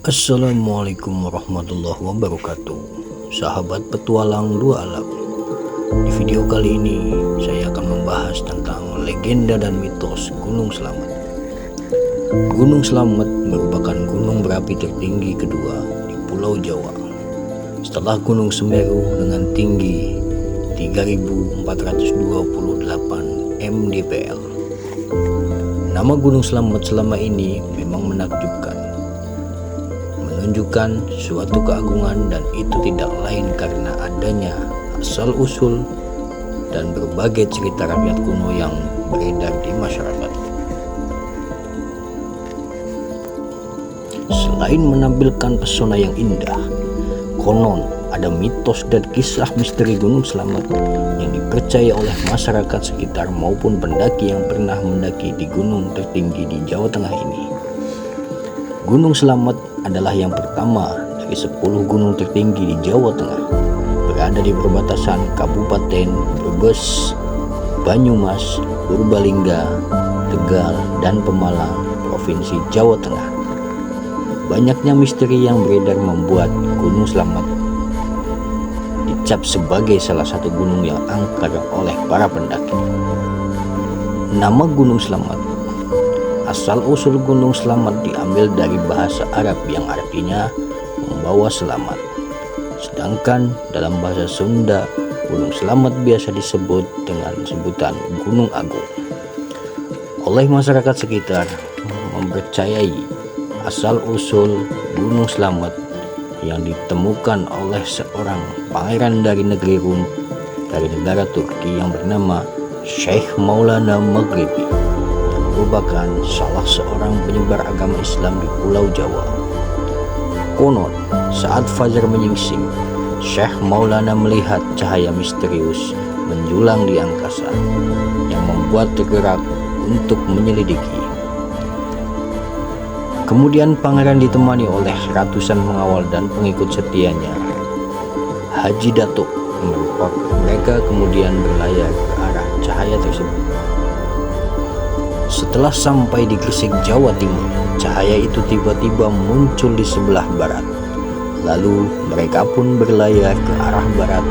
Assalamualaikum warahmatullahi wabarakatuh. Sahabat petualang dua alam. Di video kali ini saya akan membahas tentang legenda dan mitos Gunung Slamet. Gunung Slamet merupakan gunung berapi tertinggi kedua di Pulau Jawa, setelah Gunung Semeru dengan tinggi 3.428 mdpl. Nama Gunung Slamet selama ini memang menakjubkan, menunjukkan suatu keagungan, dan itu tidak lain karena adanya asal-usul dan berbagai cerita rakyat kuno yang beredar di masyarakat. Selain menampilkan pesona yang indah, konon ada mitos dan kisah misteri Gunung Slamet yang dipercaya oleh masyarakat sekitar maupun pendaki yang pernah mendaki di gunung tertinggi di Jawa Tengah ini. Gunung Slamet adalah yang pertama dari 10 gunung tertinggi di Jawa Tengah, berada di perbatasan Kabupaten Brebes, Banyumas, Purbalingga, Tegal, dan Pemalang, Provinsi Jawa Tengah. Banyaknya misteri yang beredar membuat Gunung Slamet dicap sebagai salah satu gunung yang angker oleh para pendaki. Nama Gunung Slamet, asal-usul Gunung Slamet diambil dari bahasa Arab yang artinya membawa selamat. Sedangkan dalam bahasa Sunda, Gunung Slamet biasa disebut dengan sebutan Gunung Agung. Oleh masyarakat sekitar mempercayai asal-usul Gunung Slamet yang ditemukan oleh seorang pangeran dari negeri Rum dari negara Turki yang bernama Syekh Maulana Maghribi, merupakan salah seorang penyebar agama Islam di Pulau Jawa. Konon, saat fajar menyingsing, Syekh Maulana melihat cahaya misterius menjulang di angkasa yang membuat tergerak untuk menyelidiki. Kemudian pangeran ditemani oleh ratusan pengawal dan pengikut setianya. Haji Datuk mereka kemudian berlayar ke arah cahaya tersebut. Setelah sampai di Gresik, Jawa Timur, cahaya itu tiba-tiba muncul di sebelah barat. Lalu mereka pun berlayar ke arah barat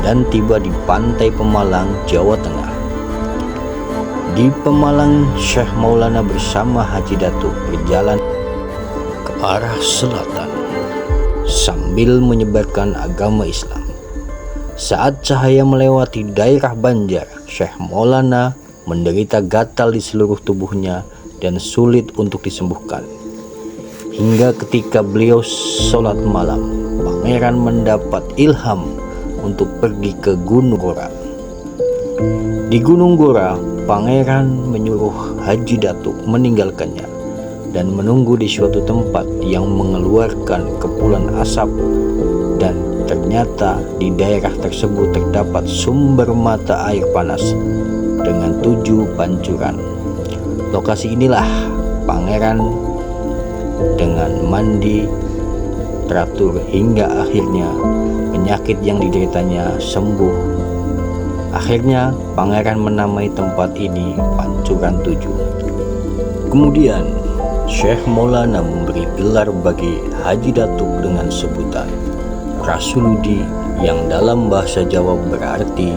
dan tiba di pantai Pemalang, Jawa Tengah. Di Pemalang, Syekh Maulana bersama Haji Datuk berjalan ke arah selatan sambil menyebarkan agama Islam. Saat cahaya melewati daerah Banjar, Syekh Maulana menderita gatal di seluruh tubuhnya dan sulit untuk disembuhkan. Hingga ketika beliau sholat malam, pangeran mendapat ilham untuk pergi ke Gunung Gora. Di Gunung Gora, pangeran menyuruh Haji Datuk meninggalkannya dan menunggu di suatu tempat yang mengeluarkan kepulan asap, dan ternyata di daerah tersebut terdapat sumber mata air panas dengan 7 pancuran. Lokasi inilah pangeran dengan mandi teratur hingga akhirnya penyakit yang dideritanya sembuh. Akhirnya pangeran menamai tempat ini Pancuran 7. Kemudian Syekh Maulana memberi gelar bagi Haji Datuk dengan sebutan Rasuludi, yang dalam bahasa Jawa berarti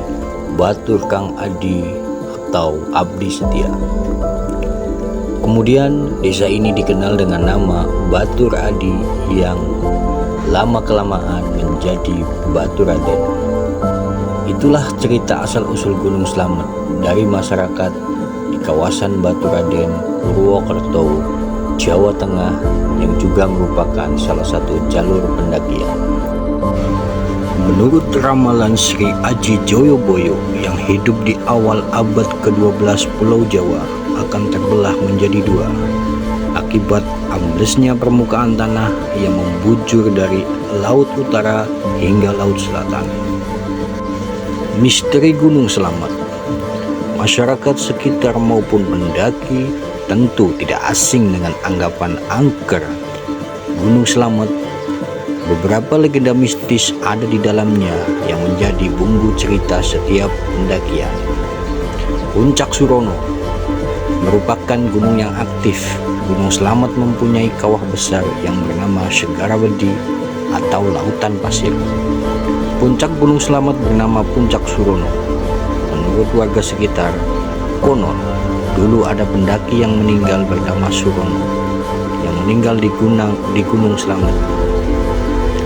Batur Kang Adi atau Abdi Setia. Kemudian desa ini dikenal dengan nama Batur Adi yang lama-kelamaan menjadi Baturaden. Itulah cerita asal-usul Gunung Slamet dari masyarakat di kawasan Baturaden, Purwokerto, Jawa Tengah, yang juga merupakan salah satu jalur pendakian. Menurut ramalan Sri Aji Joyoboyo yang hidup di awal abad ke-12, Pulau Jawa akan terbelah menjadi 2 akibat amblesnya permukaan tanah yang membujur dari Laut Utara hingga Laut Selatan. Misteri Gunung Slamet. Masyarakat sekitar maupun pendaki tentu tidak asing dengan anggapan angker Gunung Slamet. Beberapa legenda mistis ada di dalamnya yang menjadi bumbu cerita setiap pendakian. Puncak Surono merupakan gunung yang aktif Gunung Slamet mempunyai kawah besar yang bernama Segarawedi atau lautan pasir. Puncak Gunung Slamet bernama Puncak Surono. Menurut warga sekitar, konon dulu ada pendaki yang meninggal bernama Surono yang meninggal di Gunung Slamet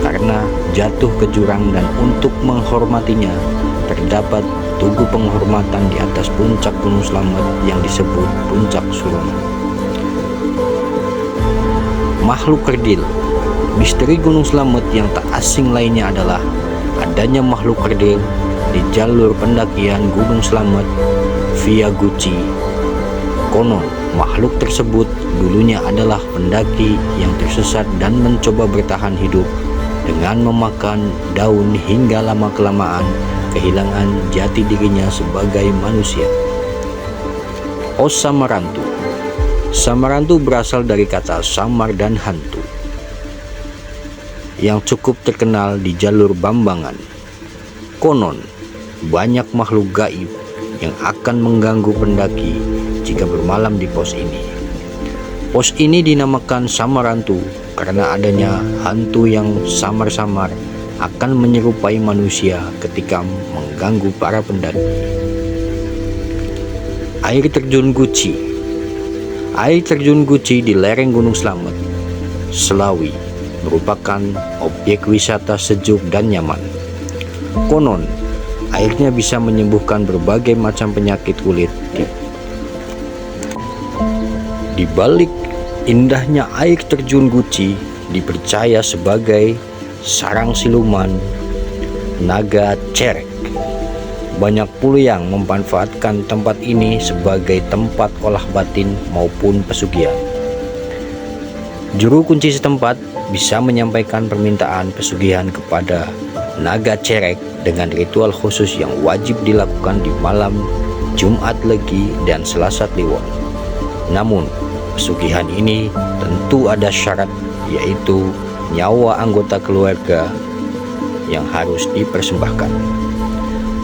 karena jatuh ke jurang, dan untuk menghormatinya terdapat tugu penghormatan di atas puncak Gunung Slamet yang disebut Puncak Surono. Makhluk kerdil. Misteri Gunung Slamet yang tak asing lainnya adalah adanya makhluk kerdil di jalur pendakian Gunung Slamet via Guci. Konon makhluk tersebut dulunya adalah pendaki yang tersesat dan mencoba bertahan hidup dengan memakan daun hingga lama-kelamaan kehilangan jati dirinya sebagai manusia. Os Samarantu. Samarantu berasal dari kata samar dan hantu yang cukup terkenal di jalur Bambangan. Konon banyak makhluk gaib yang akan mengganggu pendaki jika bermalam di pos ini. Pos ini dinamakan Samarantu karena adanya hantu yang samar-samar akan menyerupai manusia ketika mengganggu para pendaki. Air terjun Guci. Air terjun Guci di lereng Gunung Slamet, Selawi, merupakan objek wisata sejuk dan nyaman. Konon, airnya bisa menyembuhkan berbagai macam penyakit kulit. Di balik indahnya air terjun Guci dipercaya sebagai sarang siluman naga cerek. Banyak pula yang memanfaatkan tempat ini sebagai tempat olah batin maupun pesugihan. Juru kunci setempat bisa menyampaikan permintaan pesugihan kepada naga cerek dengan ritual khusus yang wajib dilakukan di malam Jumat Legi dan Selasa Kliwon. Namun, pesugihan ini tentu ada syarat, yaitu nyawa anggota keluarga yang harus dipersembahkan.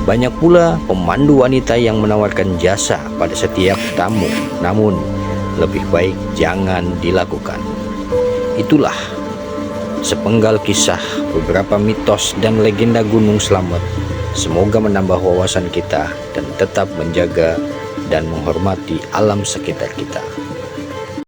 Banyak pula pemandu wanita yang menawarkan jasa pada setiap tamu, namun lebih baik jangan dilakukan. Itulah sepenggal kisah beberapa mitos dan legenda Gunung Slamet. Semoga menambah wawasan kita dan tetap menjaga dan menghormati alam sekitar kita.